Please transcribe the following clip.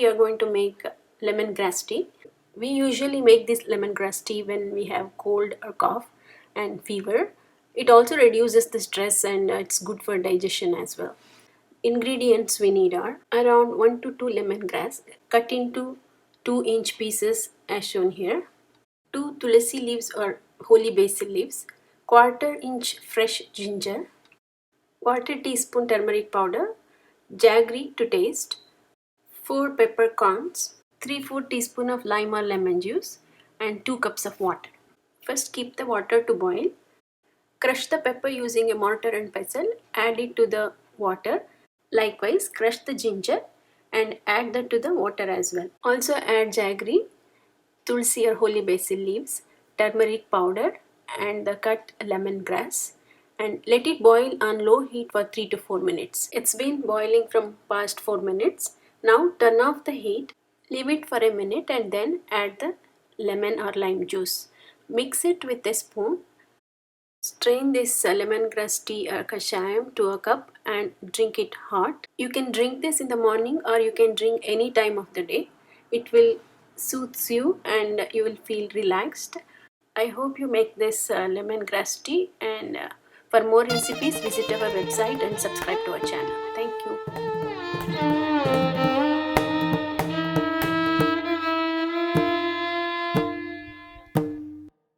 we are going to make lemongrass tea. We usually make this lemongrass tea when we have cold or cough and fever. It also reduces the stress and it's good for digestion as well. Ingredients we need are around 1 to 2 lemongrass cut into 2-inch pieces as shown here, 2 tulsi leaves or holy basil leaves, quarter-inch fresh ginger, quarter teaspoon turmeric powder, jaggery to taste, 4 peppercorns, 3/4 teaspoon of lime or lemon juice, and 2 cups of water. First keep the water to boil. Crush the pepper using a mortar and pestle, add it to the water. Likewise, crush the ginger and add that to the water as well. Also add jaggery, tulsi or holy basil leaves, turmeric powder and the cut lemongrass and let it boil on low heat for 3 to 4 minutes. It's been boiling from past 4 minutes. Now turn off the heat, leave it for a minute and then add the lemon or lime juice. Mix it with a spoon. Strain this lemongrass tea or kashayam to a cup and drink it hot. You can drink this in the morning or you can drink any time of the day. It will soothes you and you will feel relaxed. I hope you make this lemongrass tea and for more recipes visit our website and subscribe to our channel. Thank you.